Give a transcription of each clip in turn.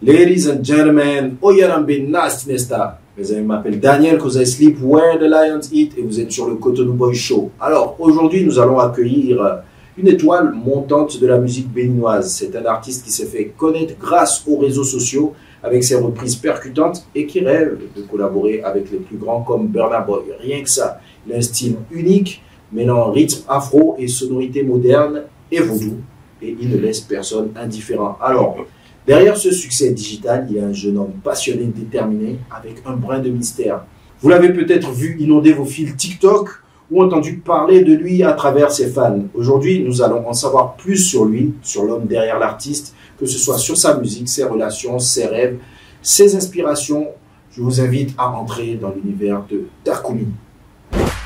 Ladies and gentlemen, Oyarambe Nasty Nesta. Mes amis, je m'appelle Daniel, cause I sleep where the lions eat, et vous êtes sur le Cotonou Boy Show. Alors, aujourd'hui, nous allons accueillir une étoile montante de la musique béninoise. C'est un artiste qui s'est fait connaître grâce aux réseaux sociaux avec ses reprises percutantes et qui rêve de collaborer avec les plus grands comme Burna Boy. Rien que ça, il a un style unique, mêlant rythme afro et sonorité moderne et vaudou, et il ne laisse personne indifférent. Alors, derrière ce succès digital, il y a un jeune homme passionné, déterminé, avec un brin de mystère. Vous l'avez peut-être vu inonder vos fils TikTok ou entendu parler de lui à travers ses fans. Aujourd'hui, nous allons en savoir plus sur lui, sur l'homme derrière l'artiste, que ce soit sur sa musique, ses relations, ses rêves, ses inspirations. Je vous invite à entrer dans l'univers de Takumi.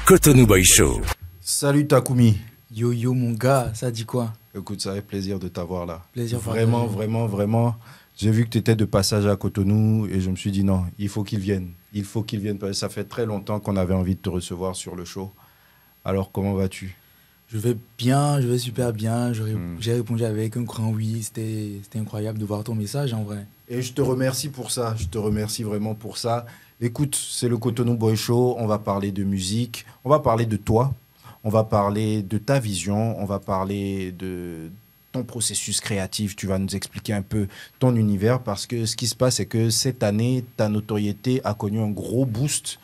Cotonou Boy Show. Salut Takumi. Yo yo mon gars, ça dit quoi? Écoute, ça fait plaisir de t'avoir là. Plaisir. Vraiment, vraiment, vraiment. J'ai vu que tu étais de passage à Cotonou et je me suis dit non, il faut qu'il vienne. Il faut qu'il vienne parce que ça fait très longtemps qu'on avait envie de te recevoir sur le show. Alors, comment vas-tu? Je vais bien, je vais super bien. J'ai répondu avec un grand oui. C'était incroyable de voir ton message en vrai. Et je te remercie pour ça. Je te remercie vraiment pour ça. Écoute, c'est le Cotonou Boy Show. On va parler de musique. On va parler de toi. On va parler de ta vision. On va parler de ton processus créatif. Tu vas nous expliquer un peu ton univers parce que ce qui se passe, c'est que cette année, ta notoriété a connu un gros boost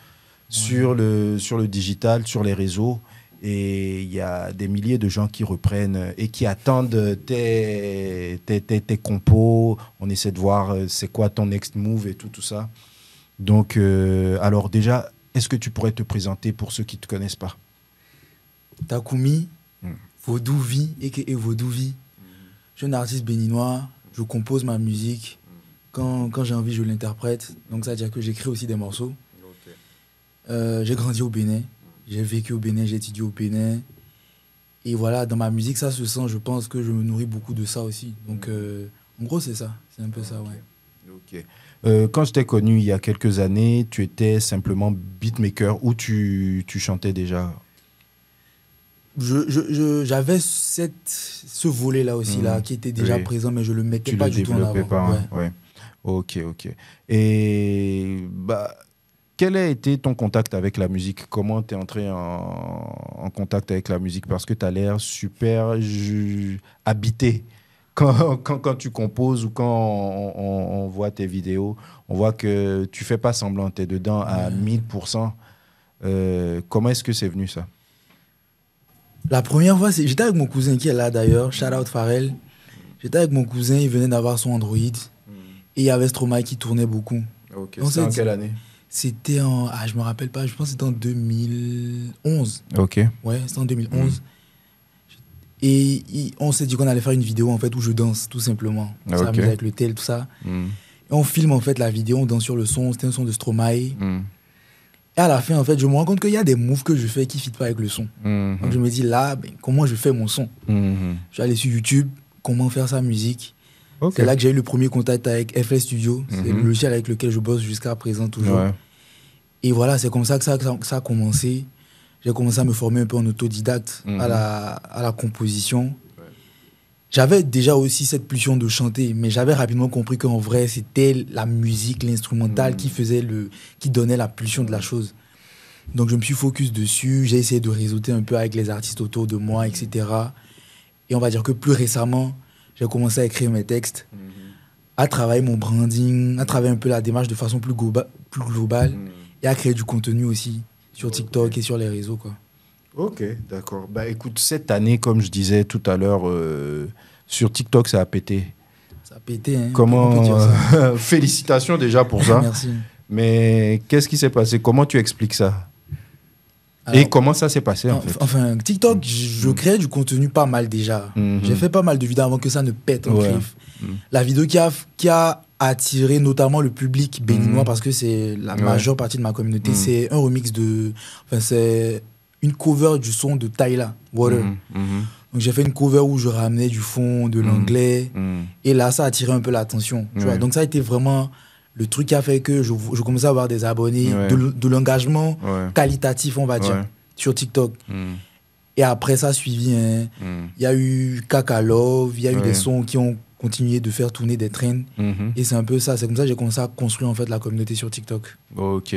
sur le digital, sur les réseaux. Et il y a des milliers de gens qui reprennent et qui attendent tes compos. On essaie de voir c'est quoi ton next move et tout ça. Donc, alors déjà, est-ce que tu pourrais te présenter pour ceux qui ne te connaissent pas? Takumi, Vaudouvi, a.k.a. Vaudouvi. Je suis un artiste béninois, je compose ma musique. Quand j'ai envie, je l'interprète. Donc ça veut dire que j'écris aussi des morceaux. J'ai grandi au Bénin. J'ai vécu au Bénin, j'ai étudié au Bénin. Et voilà, dans ma musique, ça se sent, je pense que je me nourris beaucoup de ça aussi. Donc, en gros, c'est ça. C'est un peu ça, ouais. Ok. Quand je t'ai connu il y a quelques années, tu étais simplement beatmaker ou tu chantais déjà? J'avais ce volet-là aussi, là, qui était déjà présent, mais je ne le mettais pas du tout en avant. Ouais. Ok. Et quel a été ton contact avec la musique? Comment tu es entré en contact avec la musique? Parce que tu as l'air super habité. Quand tu composes ou quand on voit tes vidéos, on voit que tu ne fais pas semblant, tu es dedans à 1000%. Comment est-ce que c'est venu ça? La première fois, j'étais avec mon cousin qui est là d'ailleurs, shout out Pharrell. J'étais avec mon cousin, il venait d'avoir son Android et il y avait Stromae qui tournait beaucoup. Ok, c'est en quelle année? C'était en, je me rappelle pas, je pense que c'était en 2011. Ok. Ouais, c'était en 2011. Et on s'est dit qu'on allait faire une vidéo en fait où je danse tout simplement. On s'amuse avec le tel, tout ça. Et on filme en fait la vidéo, on danse sur le son, c'était un son de Stromae. Et à la fin, en fait, je me rends compte qu'il y a des moves que je fais qui ne fit pas avec le son. Donc je me dis là, comment je fais mon son? Je suis allé sur YouTube, comment faire sa musique. C'est là que j'ai eu le premier contact avec FL Studio. C'est le logiciel avec lequel je bosse jusqu'à présent toujours. Et voilà, c'est comme ça que ça a commencé. J'ai commencé à me former un peu en autodidacte à la composition. J'avais déjà aussi cette pulsion de chanter, mais j'avais rapidement compris qu'en vrai, c'était la musique, l'instrumental qui donnait la pulsion de la chose. Donc je me suis focus dessus, j'ai essayé de réseauter un peu avec les artistes autour de moi, etc. Et on va dire que plus récemment, j'ai commencé à écrire mes textes, à travailler mon branding, à travailler un peu la démarche de façon plus globale et à créer du contenu aussi sur TikTok et sur les réseaux, quoi. Ok, d'accord. Écoute, cette année, comme je disais tout à l'heure, sur TikTok, ça a pété. Ça a pété, hein. Comment félicitations déjà pour ça. Merci. Mais qu'est-ce qui s'est passé? Comment tu expliques ça? Et comment ça s'est passé en fait? Enfin, TikTok, je créais du contenu pas mal déjà. J'ai fait pas mal de vidéos avant que ça ne pète en griffe. La vidéo qui a attiré notamment le public béninois parce que c'est la majeure partie de ma communauté, c'est un remix de... Enfin, c'est une cover du son de Tyla, Water. Donc j'ai fait une cover où je ramenais du fond, de l'anglais. Et là, ça a attiré un peu l'attention. Donc ça a été vraiment le truc qui a fait que je commençais à avoir des abonnés, de l'engagement qualitatif, on va dire, sur TikTok. Et après, ça a suivi. Il y a eu Kaka Love, il y a eu des sons qui ont continuer de faire tourner des trends. Et c'est un peu ça. C'est comme ça que j'ai commencé à construire en fait la communauté sur TikTok. Ok.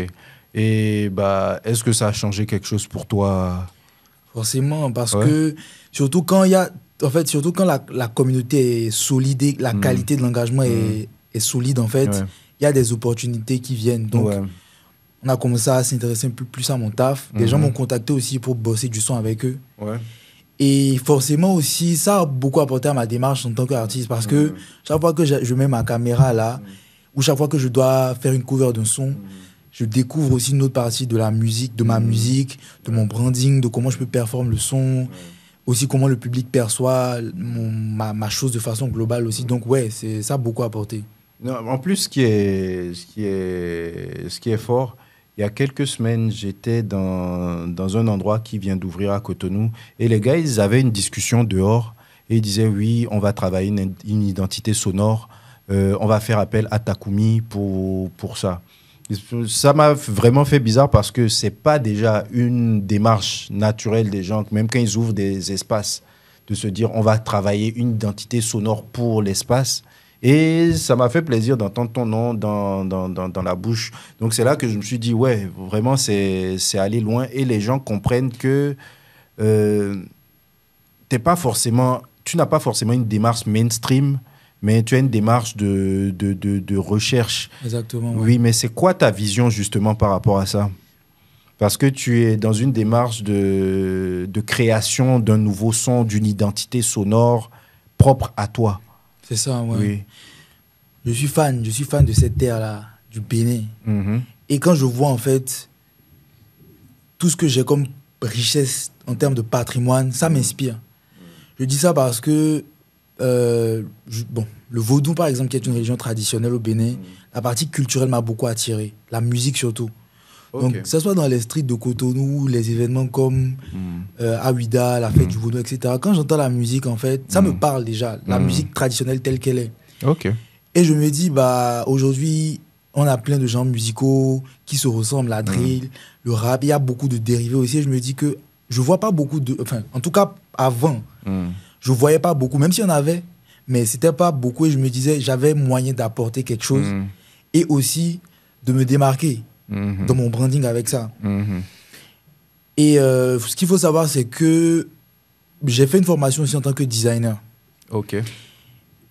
Et bah, est-ce que ça a changé quelque chose pour toi? Forcément, parce que surtout quand il y a, en fait, surtout quand la communauté est solide, et la qualité de l'engagement est solide, en fait, il y a des opportunités qui viennent. Donc, on a commencé à s'intéresser un peu plus à mon taf. Des gens m'ont contacté aussi pour bosser du son avec eux. Et forcément aussi, ça a beaucoup apporté à ma démarche en tant qu'artiste, parce que chaque fois que je mets ma caméra là, ou chaque fois que je dois faire une cover d'un son, je découvre aussi une autre partie de la musique, de ma musique, de mon branding, de comment je peux performer le son, aussi comment le public perçoit ma chose de façon globale aussi. Donc ouais, ça a beaucoup apporté. Non, en plus, ce qui est fort, il y a quelques semaines, j'étais dans un endroit qui vient d'ouvrir à Cotonou, et les gars, ils avaient une discussion dehors, et ils disaient, oui, on va travailler une identité sonore, on va faire appel à Takumi pour ça. Ça m'a vraiment fait bizarre parce que c'est pas déjà une démarche naturelle des gens, même quand ils ouvrent des espaces, de se dire on va travailler une identité sonore pour l'espace. Et ça m'a fait plaisir d'entendre ton nom dans la bouche. Donc c'est là que je me suis dit ouais, vraiment c'est aller loin et les gens comprennent que tu n'as pas forcément une démarche mainstream, mais tu as une démarche de recherche. Exactement. Oui, mais c'est quoi ta vision justement par rapport à ça? Parce que tu es dans une démarche de création d'un nouveau son, d'une identité sonore propre à toi. C'est ça, ouais. Oui. Je suis fan de cette terre-là, du Bénin. Et quand je vois en fait tout ce que j'ai comme richesse en termes de patrimoine, ça m'inspire. Je dis ça parce que le vaudou, par exemple, qui est une religion traditionnelle au Bénin, la partie culturelle m'a beaucoup attiré, la musique surtout. Donc, que ce soit dans les streets de Cotonou, les événements comme Aouida, la fête du vaudou, etc. Quand j'entends la musique, en fait, ça me parle déjà, la musique traditionnelle telle qu'elle est. Et je me dis, bah, aujourd'hui, on a plein de genres musicaux qui se ressemblent, la drill, le rap, il y a beaucoup de dérivés aussi. Et je me dis que je vois pas beaucoup de... Enfin, en tout cas, avant, je voyais pas beaucoup, même s'il y en avait, mais c'était pas beaucoup. Et je me disais, j'avais moyen d'apporter quelque chose et aussi de me démarquer dans mon branding avec ça. Et ce qu'il faut savoir, c'est que j'ai fait une formation aussi en tant que designer.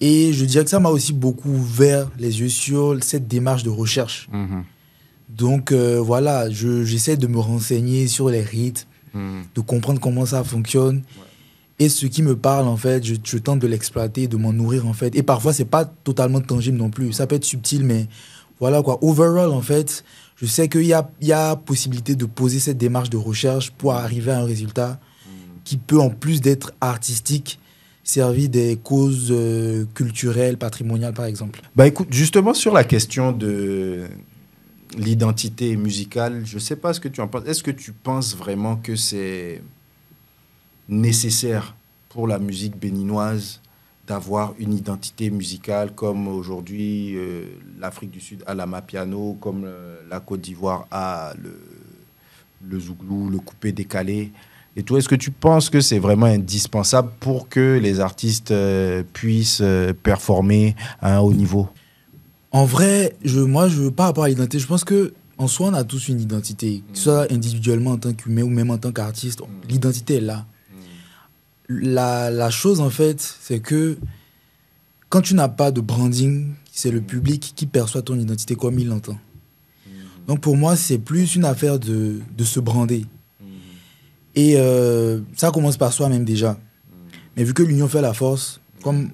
Et je dirais que ça m'a aussi beaucoup ouvert les yeux sur cette démarche de recherche. Donc voilà, j'essaie de me renseigner sur les rythmes, de comprendre comment ça fonctionne. Et ce qui me parle, en fait, je tente de l'exploiter, de m'en nourrir, en fait. Et parfois, c'est pas totalement tangible non plus. Ça peut être subtil, mais voilà, quoi. Overall, en fait, je sais qu'il y a possibilité de poser cette démarche de recherche pour arriver à un résultat qui peut, en plus d'être artistique, servir des causes culturelles, patrimoniales, par exemple. Bah écoute, justement, sur la question de l'identité musicale, je sais pas ce que tu en penses. Est-ce que tu penses vraiment que c'est nécessaire pour la musique béninoise d'avoir une identité musicale comme aujourd'hui l'Afrique du Sud a l'amapiano, comme la Côte d'Ivoire a le zouglou, le coupé décalé et tout? Est-ce que tu penses que c'est vraiment indispensable pour que les artistes puissent performer à un haut niveau? En vrai, par rapport à l'identité, je pense que en soi, on a tous une identité, que ce soit individuellement en tant qu'humain ou même en tant qu'artiste. L'identité est là. La chose, en fait, c'est que quand tu n'as pas de branding, c'est le public qui perçoit ton identité comme il l'entend. Donc, pour moi, c'est plus une affaire de se brander. Et ça commence par soi-même déjà. Mais vu que l'union fait la force, comme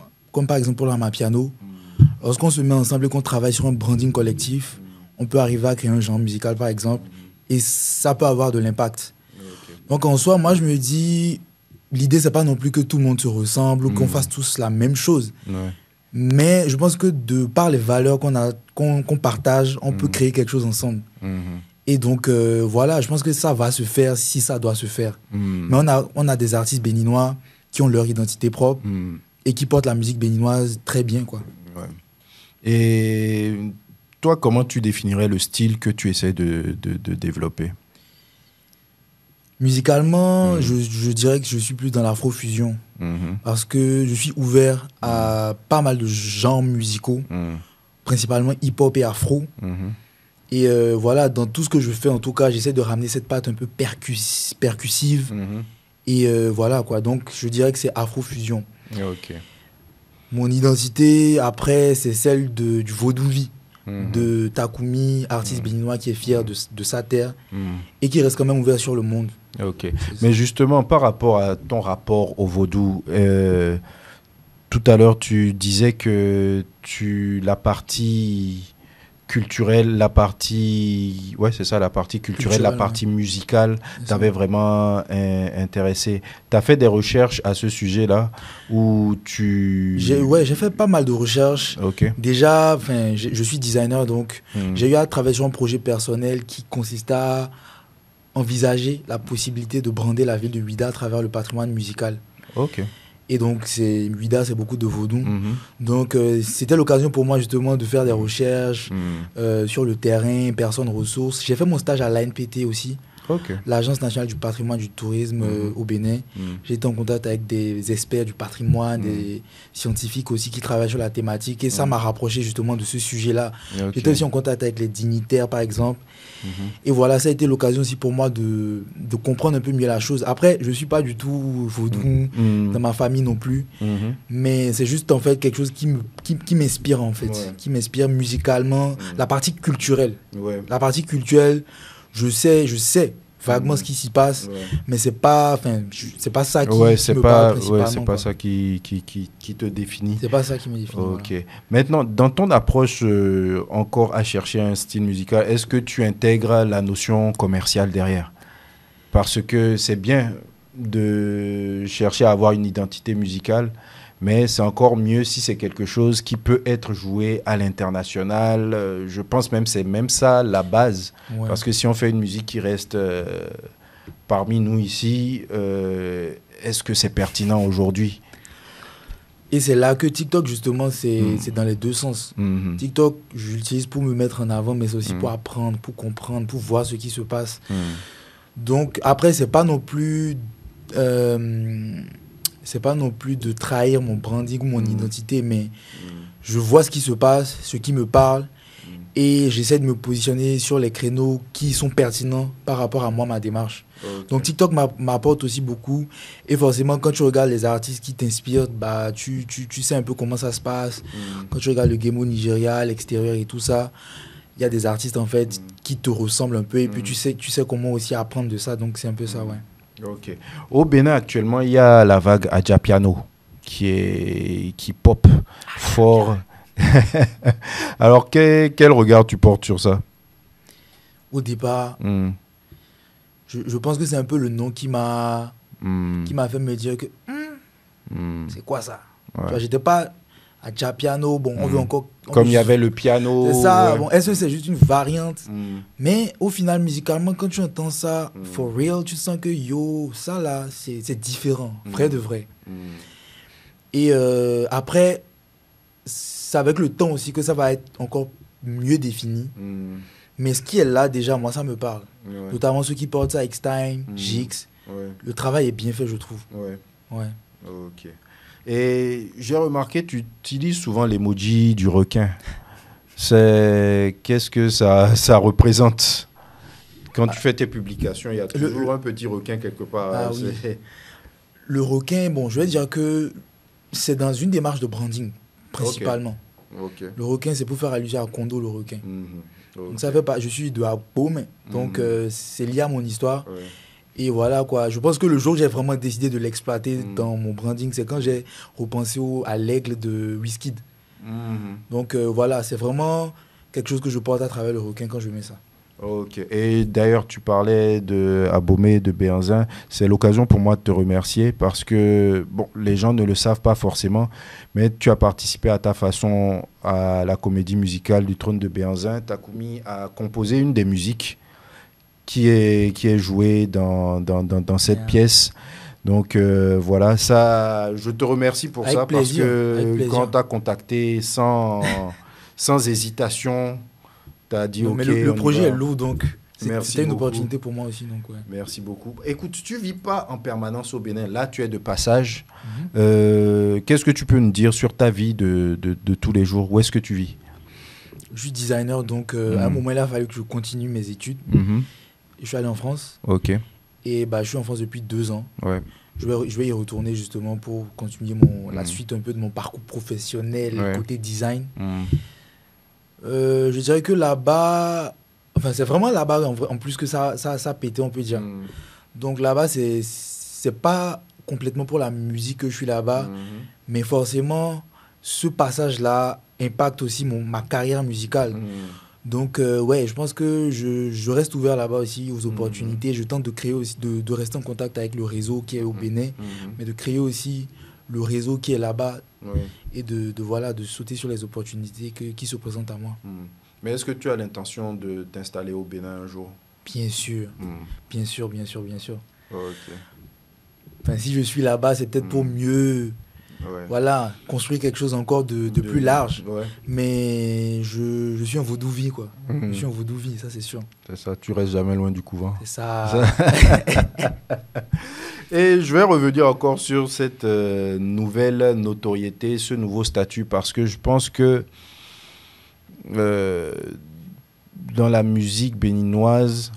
par exemple pour l'amapiano, lorsqu'on se met ensemble et qu'on travaille sur un branding collectif, on peut arriver à créer un genre musical, par exemple, et ça peut avoir de l'impact. Donc, en soi, moi, je me dis... L'idée, c'est pas non plus que tout le monde se ressemble ou qu'on fasse tous la même chose. Mais je pense que par les valeurs qu'on partage, on peut créer quelque chose ensemble. Et donc, voilà, je pense que ça va se faire si ça doit se faire. Mais on a des artistes béninois qui ont leur identité propre et qui portent la musique béninoise très bien, quoi. Et toi, comment tu définirais le style que tu essaies de développer? Musicalement, je dirais que je suis plus dans l'afrofusion. Parce que je suis ouvert à pas mal de genres musicaux, principalement hip-hop et afro. Et voilà, dans tout ce que je fais, en tout cas, j'essaie de ramener cette patte un peu percussive. Et voilà, quoi. Donc, je dirais que c'est afrofusion. Ok. Mon identité, après, c'est celle du vaudou-vie. De Takumi, artiste béninois qui est fier de sa terre et qui reste quand même ouvert sur le monde. Ok. Mais justement, par rapport à ton rapport au vaudou, tout à l'heure, tu disais que la partie culturelle, la partie... Ouais, c'est ça, la partie culturelle, la partie musicale t'avait vraiment intéressé. Tu as fait des recherches à ce sujet-là où tu... J'ai fait pas mal de recherches. Okay. Déjà, je suis designer, donc j'ai eu à travailler sur un projet personnel qui consistait à envisager la possibilité de brander la ville de Ouidah à travers le patrimoine musical. Ok. Et donc, Ouidah, c'est beaucoup de vaudou. Donc, c'était l'occasion pour moi, justement, de faire des recherches sur le terrain, personnes, ressources. J'ai fait mon stage à l'ANPT aussi, l'Agence nationale du patrimoine du tourisme au Bénin. J'ai été en contact avec des experts du patrimoine, des scientifiques aussi qui travaillent sur la thématique. Et ça m'a rapproché, justement, de ce sujet-là. J'étais aussi en contact avec les dignitaires, par exemple. Et voilà, ça a été l'occasion aussi pour moi de comprendre un peu mieux la chose. Après, je ne suis pas du tout vaudou dans ma famille non plus. Mais c'est juste en fait quelque chose qui m'inspire en fait. Qui m'inspire musicalement. La partie culturelle. La partie culturelle, je sais vaguement ce qui s'y passe, mais c'est pas ça qui me parle principalement. C'est pas ça qui te définit. C'est pas ça qui me définit. Ok. Voilà. Maintenant, dans ton approche encore à chercher un style musical, est-ce que tu intègres la notion commerciale derrière? Parce que c'est bien de chercher à avoir une identité musicale, mais c'est encore mieux si c'est quelque chose qui peut être joué à l'international. Je pense même que c'est même ça la base. Parce que si on fait une musique qui reste parmi nous ici, est-ce que c'est pertinent aujourd'hui? Et c'est là que TikTok, justement, c'est dans les deux sens. TikTok, je l'utilise pour me mettre en avant, mais c'est aussi pour apprendre, pour comprendre, pour voir ce qui se passe. Donc, après, c'est pas non plus de trahir mon branding ou mon identité, mais je vois ce qui se passe, ce qui me parle, et j'essaie de me positionner sur les créneaux qui sont pertinents par rapport à moi, ma démarche. Donc TikTok m'apporte aussi beaucoup, et forcément quand tu regardes les artistes qui t'inspirent, bah, tu sais un peu comment ça se passe. Quand tu regardes le game au Nigeria, l'extérieur et tout ça, il y a des artistes en fait qui te ressemblent un peu, et puis tu sais comment aussi apprendre de ça, donc c'est un peu ça, ouais. Ok. Au Bénin, actuellement, il y a la vague Adjapiano qui pop fort. Alors, quel regard tu portes sur ça? Au départ, je pense que c'est un peu le nom qui m'a fait me dire que c'est quoi ça? J'étais pas Adjapiano, bon, on veut encore... Comme il y avait le piano. C'est ça, bon, est-ce que c'est juste une variante? Mais au final, musicalement, quand tu entends ça, for real, tu sens que ça là, c'est différent, vrai de vrai. Et après, c'est avec le temps aussi que ça va être encore mieux défini. Mais ce qui est là, déjà, moi, ça me parle. Notamment ceux qui portent ça, X-Time, Jix. Le travail est bien fait, je trouve. Ok. Et j'ai remarqué, tu utilises souvent l'emoji du requin. Qu'est-ce que ça représente? Quand tu fais tes publications, il y a toujours un petit requin quelque part. Le requin, bon, je vais dire que c'est dans une démarche de branding, principalement. Le requin, c'est pour faire allusion à Kondo, le requin. Donc ça fait pas, je suis de Abome, donc c'est lié à mon histoire. Et voilà quoi, je pense que le jour où j'ai vraiment décidé de l'exploiter dans mon branding, c'est quand j'ai repensé à l'aigle de Wizkid. Donc voilà, c'est vraiment quelque chose que je porte à travers le requin quand je mets ça. Ok. Et d'ailleurs, tu parlais de Abomey, de Béhanzin. C'est l'occasion pour moi de te remercier parce que, bon, les gens ne le savent pas forcément, mais tu as participé à ta façon à la comédie musicale du Trône de Béhanzin. Takumi a composé une des musiques qui est jouée dans cette pièce. Donc voilà, ça, je te remercie pour avec ça plaisir, parce que quand tu as contacté sans hésitation, tu as dit non, ok. mais le projet est lourd, donc C'était une opportunité pour moi aussi. Donc, ouais. Merci beaucoup. Écoute, tu ne vis pas en permanence au Bénin. Là, tu es de passage. Qu'est-ce que tu peux nous dire sur ta vie de tous les jours? Où est-ce que tu vis? Je suis designer, donc à un moment, il a fallu que je continue mes études. Je suis allé en France. Ok. Et je suis en France depuis 2 ans. Ouais. Je vais y retourner justement pour continuer la suite un peu de mon parcours professionnel, côté design. Je dirais que là-bas, enfin c'est vraiment là-bas en plus que ça a pété, on peut dire. Donc là-bas, c'est pas complètement pour la musique que je suis là-bas, mais forcément, ce passage-là impacte aussi ma carrière musicale. Donc, ouais, je pense que je reste ouvert là-bas aussi aux opportunités. Je tente de créer aussi, de rester en contact avec le réseau qui est au Bénin, mais de créer aussi le réseau qui est là-bas et de sauter sur les opportunités qui se présentent à moi. Mais est-ce que tu as l'intention de t'installer au Bénin un jour? Bien sûr, bien sûr, bien sûr, bien sûr. Ok. Enfin, si je suis là-bas, c'est peut-être pour mieux... Voilà, construire quelque chose encore de plus large. Mais je suis en vaudou-vie, quoi. Je suis en vaudou-vie, ça c'est sûr. C'est ça, tu restes jamais loin du couvent. C'est ça. Et je vais revenir encore sur cette nouvelle notoriété, ce nouveau statut, parce que je pense que dans la musique béninoise,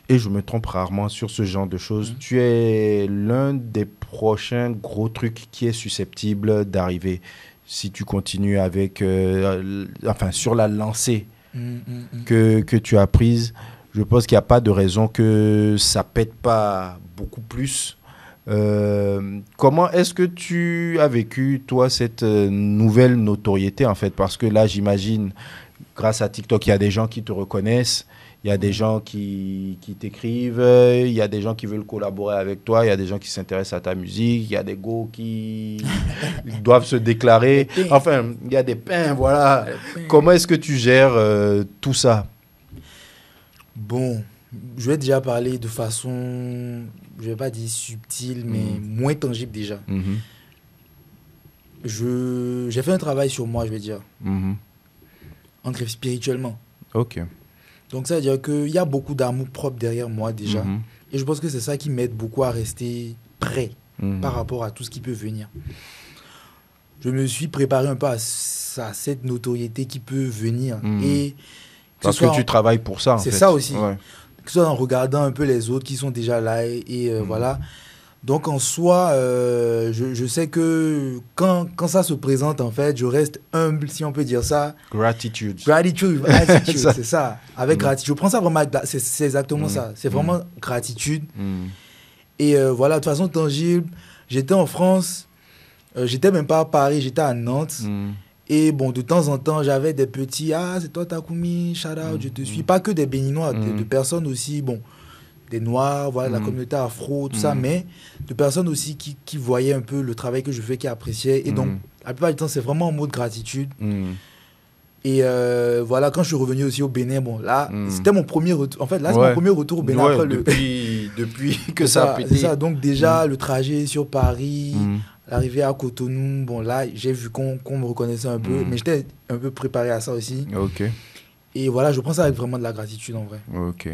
et je me trompe rarement sur ce genre de choses, tu es l'un des prochains gros trucs qui est susceptible d'arriver si tu continues avec, sur la lancée que tu as prise. Je pense qu'il n'y a pas de raison que ça pète pas beaucoup plus. Comment est-ce que tu as vécu, toi, cette nouvelle notoriété, en fait? Parce que là, j'imagine, grâce à TikTok, il y a des gens qui te reconnaissent. Il y a des gens qui t'écrivent, il y a des gens qui veulent collaborer avec toi, il y a des gens qui s'intéressent à ta musique, il y a des go qui doivent se déclarer. Enfin, il y a des pains, voilà. Comment est-ce que tu gères tout ça? Bon, je vais déjà parler de façon, je vais pas dire subtile, mais moins tangible déjà. J'ai fait un travail sur moi, je vais dire. Entre spirituellement. Ok. Donc ça veut dire qu'il y a beaucoup d'amour propre derrière moi déjà. Et je pense que c'est ça qui m'aide beaucoup à rester prêt par rapport à tout ce qui peut venir. Je me suis préparé un peu à cette notoriété qui peut venir. Et parce que tu travailles pour ça, en fait. C'est ça aussi. Ouais. Que ce soit en regardant un peu les autres qui sont déjà là. Et voilà. Donc en soi, je sais que quand ça se présente, en fait, je reste humble, si on peut dire ça. Gratitude, c'est ça. Avec gratitude. Je prends ça vraiment, c'est exactement ça. C'est vraiment gratitude. Et voilà, de façon tangible, j'étais en France, j'étais même pas à Paris, j'étais à Nantes. Et bon, de temps en temps, j'avais des petits, c'est toi Takumi, shout out, je te suis. Pas que des Béninois, de personnes aussi, bon, des Noirs, voilà, la communauté afro, tout ça, mais de personnes aussi qui voyaient un peu le travail que je fais, qui appréciaient. Et donc, la plupart du temps, c'est vraiment en mode gratitude. Et voilà, quand je suis revenu aussi au Bénin, bon, là, c'était mon premier retour. En fait, là, c'est mon premier retour au Bénin. Après depuis que ça a pété. C'est ça, donc déjà, le trajet sur Paris, l'arrivée à Cotonou, bon, là, j'ai vu qu'on me reconnaissait un peu, mais j'étais un peu préparé à ça aussi. Ok. Et voilà, je prends ça avec vraiment de la gratitude, en vrai. Ok.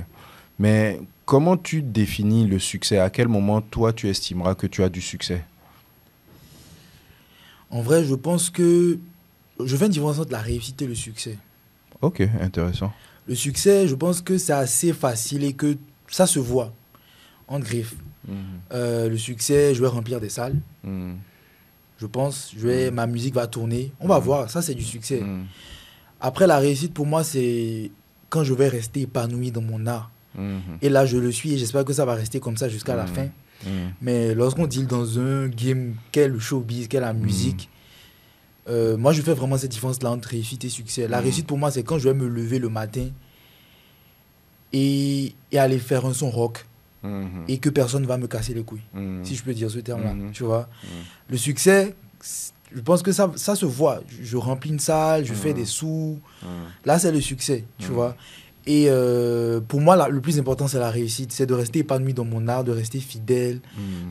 Mais comment tu définis le succès? À quel moment, toi, tu estimeras que tu as du succès? En vrai, je pense que je fais une différence entre la réussite et le succès. Ok, intéressant. Le succès, je pense que c'est assez facile et que ça se voit en griffe. Le succès, je vais remplir des salles. Je pense, ma musique va tourner. On va voir, ça c'est du succès. Après, la réussite pour moi, c'est quand je vais rester épanoui dans mon art. Et là, je le suis et j'espère que ça va rester comme ça jusqu'à la fin. Mais lorsqu'on deal dans un game qu'est le showbiz, qu'est la musique, moi, je fais vraiment cette différence-là entre réussite et succès. La réussite, pour moi, c'est quand je vais me lever le matin et aller faire un son rock et que personne ne va me casser les couilles, si je peux dire ce terme-là, tu vois. Le succès, je pense que ça se voit. Je remplis une salle, je fais des sous. Là, c'est le succès, tu vois. Et pour moi, le plus important, c'est la réussite. C'est de rester épanoui dans mon art, de rester fidèle,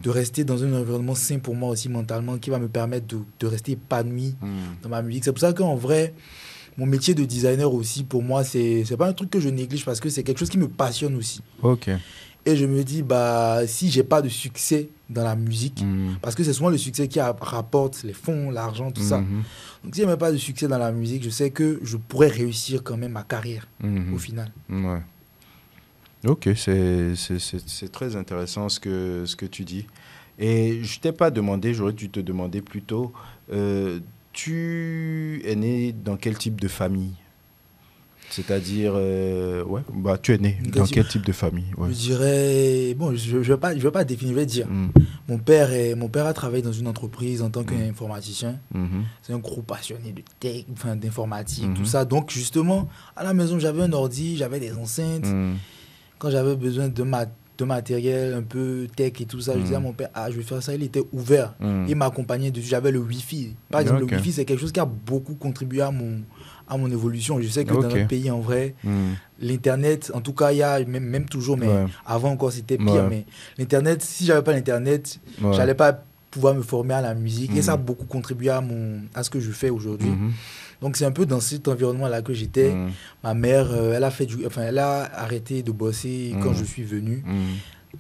de rester dans un environnement sain pour moi aussi mentalement, qui va me permettre de rester épanoui dans ma musique. C'est pour ça qu'en vrai, mon métier de designer aussi, pour moi, c'est pas un truc que je néglige parce que c'est quelque chose qui me passionne aussi. Ok. Et je me dis, si j'ai pas de succès dans la musique, parce que c'est souvent le succès qui rapporte les fonds, l'argent, tout ça. Donc, si j'ai même pas de succès dans la musique, je sais que je pourrais réussir quand même ma carrière au final. Ouais. Ok, c'est très intéressant ce que tu dis. Et je t'ai pas demandé, j'aurais dû te demander plutôt, tu es né dans quel type de famille? C'est-à-dire, tu es né dans quel type de famille? Je dirais, bon, je vais pas définir, je vais dire. Mon père a travaillé dans une entreprise en tant qu'informaticien. C'est un gros passionné de tech, d'informatique, tout ça. Donc, justement, à la maison, j'avais un ordi, j'avais des enceintes. Quand j'avais besoin de matériel un peu tech et tout ça, je disais à mon père, je vais faire ça. Il était ouvert. Il m'accompagnait dessus. J'avais le Wi-Fi. Par exemple, le Wi-Fi, c'est quelque chose qui a beaucoup contribué à mon évolution. Je sais que dans notre pays, en vrai, l'Internet, en tout cas, il y a, même toujours, mais avant encore, c'était pire. Mais l'Internet, si j'avais pas l'Internet, j'allais pas pouvoir me former à la musique. Et ça a beaucoup contribué à ce que je fais aujourd'hui. Donc, c'est un peu dans cet environnement-là que j'étais. Ma mère, elle a arrêté de bosser quand je suis venu.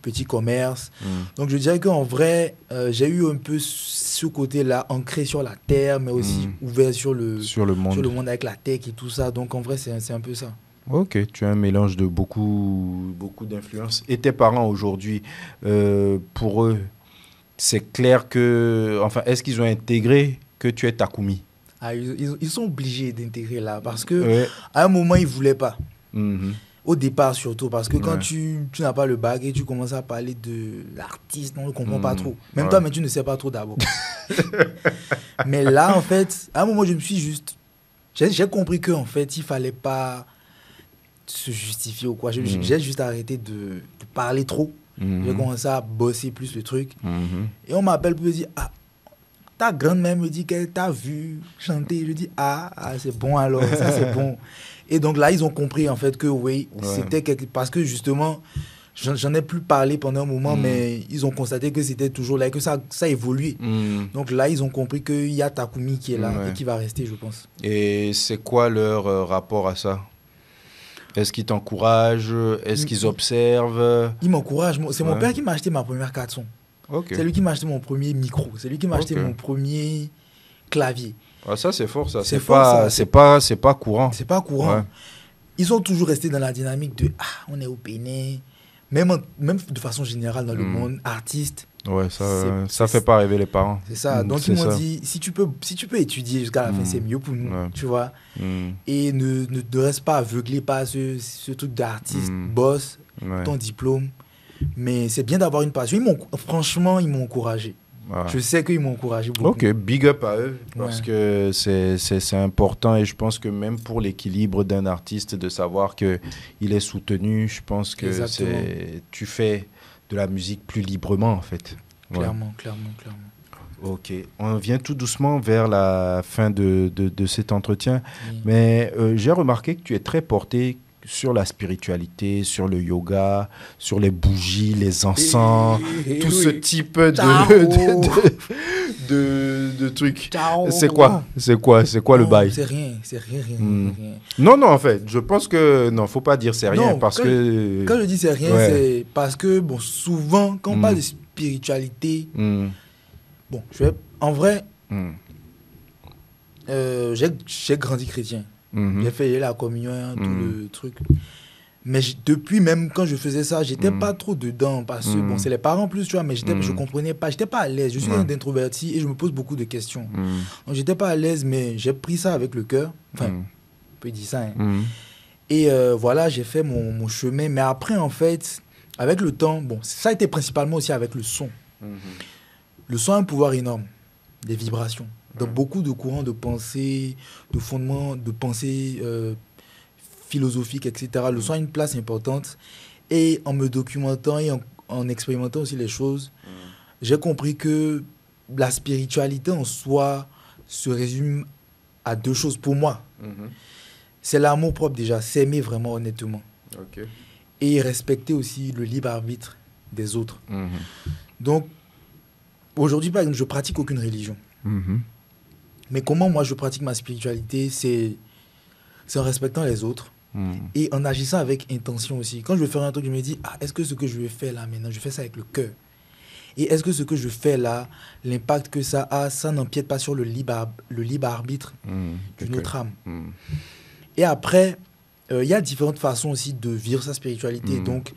Petit commerce. Donc, je dirais qu'en vrai, j'ai eu un peu ce côté-là ancré sur la terre, mais aussi ouvert sur le monde avec la tech et tout ça. Donc, en vrai, c'est un peu ça. Ok, tu as un mélange de beaucoup d'influences. Et tes parents aujourd'hui, pour eux, c'est clair que... Enfin, est-ce qu'ils ont intégré que tu es Takumi? Ils sont obligés d'intégrer là parce que à un moment, ils ne voulaient pas. Au départ surtout, parce que quand tu n'as pas le bac et tu commences à parler de l'artiste, on ne comprend pas trop. Même toi, mais tu ne sais pas trop d'abord. Mais là, en fait, à un moment, j'ai compris qu'en fait, il ne fallait pas se justifier ou quoi. J'ai juste arrêté de parler trop. J'ai commencé à bosser plus le truc. Et on m'appelle pour me dire, ta grand-mère me dit qu'elle t'a vu chanter. Je dis, c'est bon alors, ça c'est bon. Et donc là, ils ont compris en fait que c'était parce que justement, j'en ai plus parlé pendant un moment, mais ils ont constaté que c'était toujours là et que ça évoluait. Donc là, ils ont compris qu'il y a Takumi qui est là et qui va rester, je pense. Et c'est quoi leur rapport à ça? Est-ce qu'ils t'encouragent? Est-ce qu'ils observent? Ils m'encouragent. C'est mon père qui m'a acheté ma première carte son. C'est lui qui m'a acheté mon premier micro. C'est lui qui m'a acheté mon premier clavier. Ça, c'est fort, ça. C'est pas courant. C'est pas courant. Ouais. Ils sont toujours restés dans la dynamique de on est au Bénin. Même de façon générale dans le monde, artiste. Ouais, ça fait pas rêver les parents. C'est ça. Donc, ils m'ont dit, si tu peux étudier jusqu'à la fin, c'est mieux pour nous, tu vois. Et ne reste pas aveuglé par ce truc d'artiste, boss, ton diplôme. Mais c'est bien d'avoir une passion. Franchement, ils m'ont encouragé. Je sais qu'ils m'ont encouragé beaucoup. Ok, big up à eux, parce que c'est important et je pense que même pour l'équilibre d'un artiste, de savoir qu'il est soutenu, je pense que tu fais de la musique plus librement en fait. Clairement. Ok, on vient tout doucement vers la fin de cet entretien, mais j'ai remarqué que tu es très porté sur la spiritualité, sur le yoga, sur les bougies, les encens, tout ce type de trucs. C'est quoi le bail? C'est rien. Non, en fait, je pense que non, faut pas dire c'est rien quand je dis c'est rien, c'est parce que souvent quand on parle de spiritualité, en vrai, j'ai grandi chrétien. J'ai fait la communion, tout le truc. Mais depuis, même quand je faisais ça, j'étais pas trop dedans. Parce que, c'est les parents plus, tu vois, mais je comprenais pas. J'étais pas à l'aise. Je suis un introverti et je me pose beaucoup de questions. Donc, j'étais pas à l'aise, mais j'ai pris ça avec le cœur. Enfin, on peut dire ça. Et voilà, j'ai fait mon chemin. Mais après, en fait, avec le temps, ça a été principalement aussi avec le son. Le son a un pouvoir énorme, des vibrations. Dans beaucoup de courants de pensée, de fondements, de pensée philosophique, etc. Le son a une place importante. Et en me documentant et en expérimentant aussi les choses, j'ai compris que la spiritualité en soi se résume à deux choses pour moi. C'est l'amour propre déjà, s'aimer vraiment honnêtement. Et respecter aussi le libre arbitre des autres. Donc, aujourd'hui, par exemple, je pratique aucune religion. Mais comment moi je pratique ma spiritualité, c'est c'est en respectant les autres et en agissant avec intention aussi. Quand je vais faire un truc, je me dis, est-ce que ce que je vais faire là maintenant, je fais ça avec le cœur? Et est-ce que ce que je fais là, l'impact que ça a, ça n'empiète pas sur le libre arbitre d'une autre âme? Et après, il y a différentes façons aussi de vivre sa spiritualité. Donc,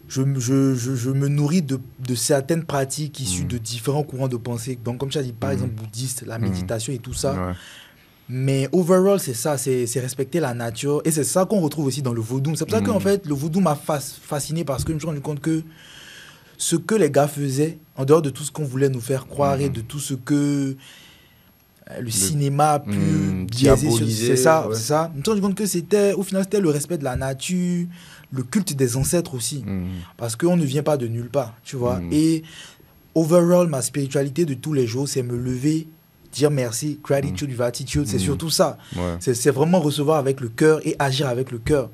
je me nourris de certaines pratiques issues de différents courants de pensée. Donc, comme tu as dit, par exemple, bouddhiste, la méditation et tout ça. Ouais. Mais overall, c'est ça, c'est respecter la nature. Et c'est ça qu'on retrouve aussi dans le vaudou. C'est pour ça qu'en fait, le vaudou m'a fasciné parce que je me suis rendu compte que ce que les gars faisaient, en dehors de tout ce qu'on voulait nous faire croire et de tout ce que le cinéma a pu diaboliser, c'est ça, c'est ça. Je me suis rendu compte que c'était, au final, c'était le respect de la nature, le culte des ancêtres aussi. Parce qu'on ne vient pas de nulle part, tu vois. Et overall, ma spiritualité de tous les jours, c'est me lever, dire merci, gratitude, gratitude, c'est surtout ça. Ouais. C'est vraiment recevoir avec le cœur et agir avec le cœur.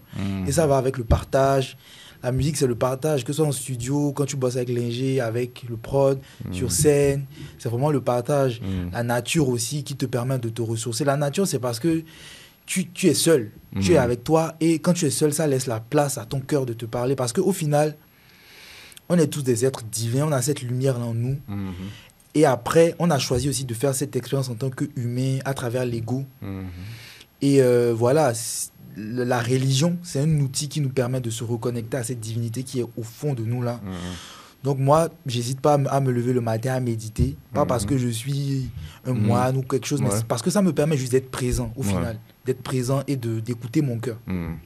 Et ça va avec le partage. La musique, c'est le partage, que ce soit en studio, quand tu bosses avec l'ingé, avec le prod, sur scène. C'est vraiment le partage. La nature aussi qui te permet de te ressourcer. La nature, c'est parce que tu es seul. Tu es avec toi. Et quand tu es seul, ça laisse la place à ton cœur de te parler. Parce qu'au final, on est tous des êtres divins. On a cette lumière en nous. Et après, on a choisi aussi de faire cette expérience en tant qu'humain à travers l'ego. Et voilà, la religion, c'est un outil qui nous permet de se reconnecter à cette divinité qui est au fond de nous là. Donc moi, j'hésite pas à me lever le matin à méditer, pas parce que je suis un moine ou quelque chose, mais parce que ça me permet juste d'être présent au final, d'être présent et d'écouter mon cœur.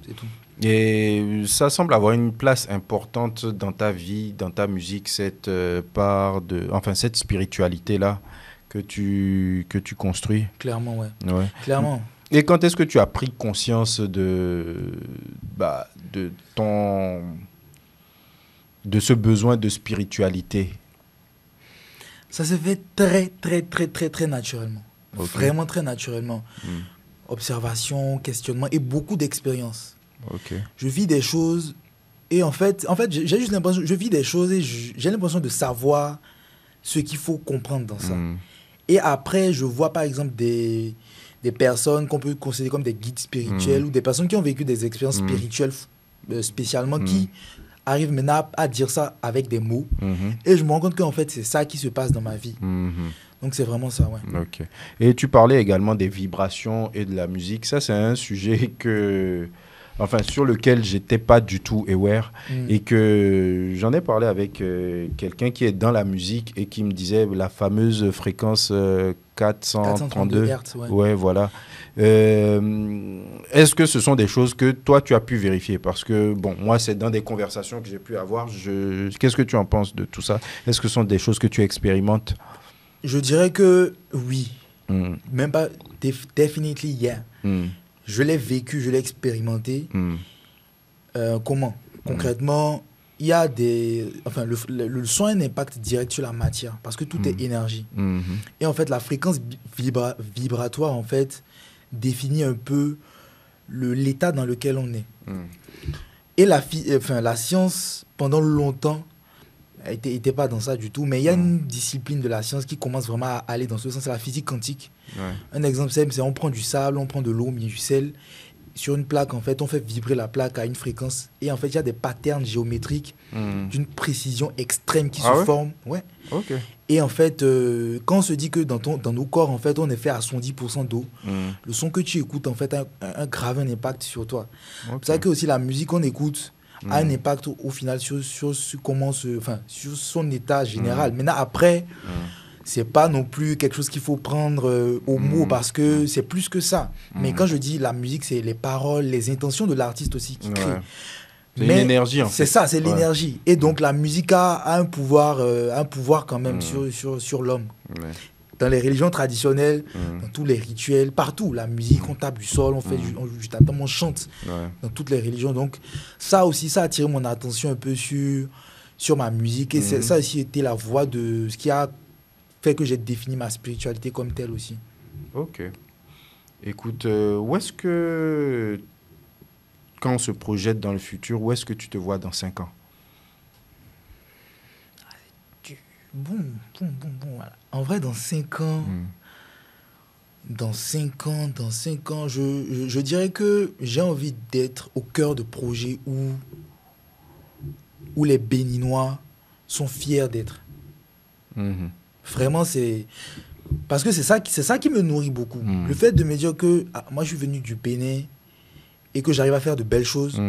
C'est tout. Et ça semble avoir une place importante dans ta vie, dans ta musique, cette part de, enfin cette spiritualité là que tu construis. Clairement, ouais. Ouais. Clairement. Et quand est-ce que tu as pris conscience de ce besoin de spiritualité? Ça se fait très naturellement. Okay. Vraiment très naturellement. Observation, questionnement et beaucoup d'expérience. Okay. Je vis des choses et en fait j'ai juste l'impression, je vis des choses et j'ai l'impression de savoir ce qu'il faut comprendre dans ça. Et après, je vois par exemple des personnes qu'on peut considérer comme des guides spirituels ou des personnes qui ont vécu des expériences spirituelles spécialement qui arrivent maintenant à dire ça avec des mots. Et je me rends compte qu'en fait, c'est ça qui se passe dans ma vie. Donc, c'est vraiment ça, ouais. Ok. Et tu parlais également des vibrations et de la musique. Ça, c'est un sujet sur lequel j'étais pas du tout aware et que j'en ai parlé avec quelqu'un qui est dans la musique et qui me disait la fameuse fréquence 432 Hz, ouais. Ouais, voilà. Est-ce que ce sont des choses que toi tu as pu vérifier? Parce que bon, moi c'est dans des conversations que j'ai pu avoir. Qu'est-ce que tu en penses de tout ça? Est-ce que ce sont des choses que tu expérimentes? Je dirais que oui. Même pas definitely yeah. Je l'ai vécu, je l'ai expérimenté. Comment? Concrètement, il y a des... Enfin, le son a un impact direct sur la matière parce que tout est énergie. Et en fait, la fréquence vibratoire, en fait, définit un peu l'état dans lequel on est. Et la science, pendant longtemps, n'était pas dans ça du tout. Mais il y a une discipline de la science qui commence vraiment à aller dans ce sens. C'est la physique quantique. Un exemple simple, c'est on prend du sable, on prend de l'eau, du sel. Sur une plaque, en fait, on fait vibrer la plaque à une fréquence. Et en fait, il y a des patterns géométriques d'une précision extrême qui se forment. Ouais. Okay. Et en fait, quand on se dit que dans nos corps, en fait, on est fait à 110% d'eau, le son que tu écoutes, en fait, a un grave impact sur toi. C'est pour ça que aussi la musique qu'on écoute a un impact au final sur son état général. Maintenant, après... c'est pas non plus quelque chose qu'il faut prendre au mot parce que c'est plus que ça. Mais quand je dis la musique, c'est les paroles, les intentions de l'artiste aussi qui crée. C'est une énergie, en fait. C'est ça, c'est l'énergie. Et donc, la musique a un pouvoir quand même sur l'homme. Dans les religions traditionnelles, dans tous les rituels, partout, la musique, on tape du sol, on fait du tatam, on chante dans toutes les religions. Donc, ça aussi, ça a attiré mon attention un peu sur ma musique. Et ça aussi était la voie de ce qui a fait que j'ai défini ma spiritualité comme telle aussi. Ok. Écoute, où est-ce que, quand on se projette dans le futur, où est-ce que tu te vois dans 5 ans? Bon. Voilà. En vrai, dans 5 ans, Dans 5 ans, je dirais que j'ai envie d'être au cœur de projets où les Béninois sont fiers d'être. Vraiment, c'est... Parce que c'est ça qui me nourrit beaucoup. Le fait de me dire que moi, je suis venu du Bénin et que j'arrive à faire de belles choses,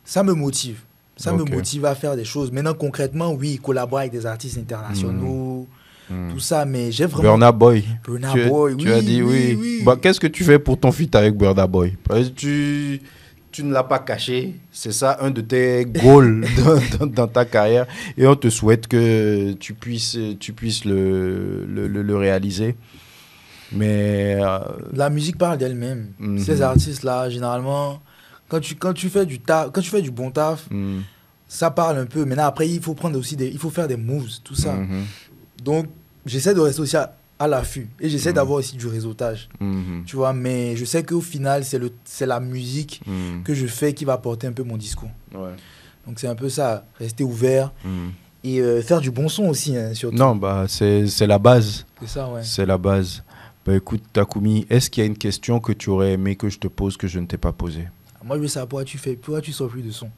ça me motive. Ça me motive à faire des choses. Maintenant, concrètement, oui, collaborer avec des artistes internationaux, tout ça, mais j'ai vraiment... Burna Boy. Oui. Tu as dit oui. Bah, qu'est-ce que tu fais pour ton feat avec Burna Boy? Parce que tu ne l'as pas caché. C'est ça, un de tes goals dans ta carrière. Et on te souhaite que tu puisses le réaliser. Mais... La musique parle d'elle-même. Ces artistes-là, généralement... Quand tu fais du bon taf, ça parle un peu. Maintenant, après, il faut faire des moves, tout ça. Donc, j'essaie de rester aussi à l'affût. Et j'essaie d'avoir aussi du réseautage. Tu vois, mais je sais qu'au final, c'est la musique que je fais qui va porter un peu mon discours. Ouais. Donc, c'est un peu ça. Rester ouvert et faire du bon son aussi, hein, surtout. Non, bah, c'est la base. C'est ça, ouais. C'est la base. Bah, écoute, Takumi, est-ce qu'il y a une question que tu aurais aimé que je te pose que je ne t'ai pas posée? Moi, je veux savoir pourquoi tu sors plus de son.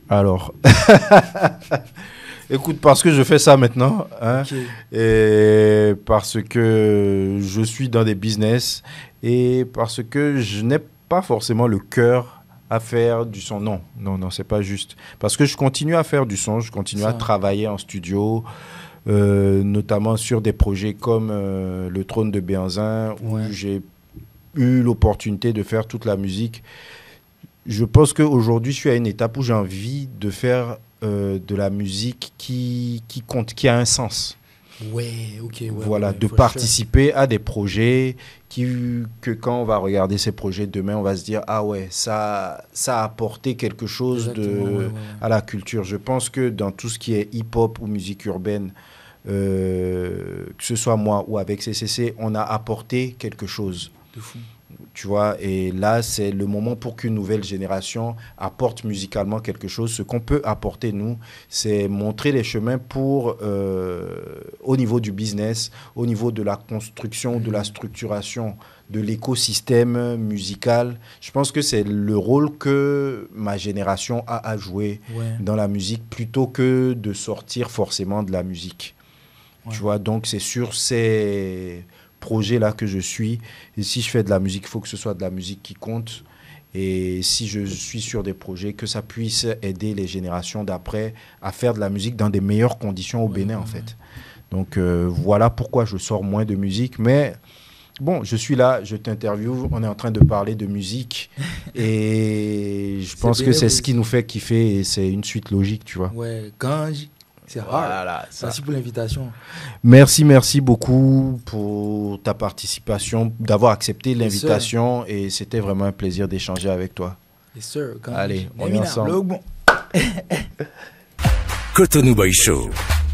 Alors, écoute, parce que je fais ça maintenant, hein, et parce que je suis dans des business et parce que je n'ai pas forcément le cœur à faire du son. Non, c'est pas juste. Parce que je continue à faire du son, je continue à travailler en studio, notamment sur des projets comme Le Trône de Béhanzin, où j'ai eu l'opportunité de faire toute la musique. Je pense qu'aujourd'hui, je suis à une étape où j'ai envie de faire de la musique qui compte, qui a un sens. Voilà, de participer à des projets que quand on va regarder ces projets demain, on va se dire « Ah ouais, ça a apporté quelque chose à la culture ». Je pense que dans tout ce qui est hip-hop ou musique urbaine, que ce soit moi ou avec CCC, on a apporté quelque chose. De fou. Tu vois, et là, c'est le moment pour qu'une nouvelle génération apporte musicalement quelque chose. Ce qu'on peut apporter, nous, c'est montrer les chemins pour, au niveau du business, au niveau de la construction, de la structuration, de l'écosystème musical. Je pense que c'est le rôle que ma génération a à jouer dans la musique, plutôt que de sortir forcément de la musique. Tu vois, donc c'est sur ces projet-là que je suis. Et si je fais de la musique, il faut que ce soit de la musique qui compte. Et si je suis sur des projets, que ça puisse aider les générations d'après à faire de la musique dans des meilleures conditions au Bénin, en fait. Donc, voilà pourquoi je sors moins de musique. Mais bon, je suis là, je t'interviewe, on est en train de parler de musique. Et je pense que c'est ce qui nous fait kiffer et c'est une suite logique, tu vois. Ouais, c'est rare. Voilà, merci pour l'invitation. Merci beaucoup pour ta participation, d'avoir accepté l'invitation et c'était vraiment un plaisir d'échanger avec toi. Yes, sir. Allez, on est ensemble. Cotonou Boy Show.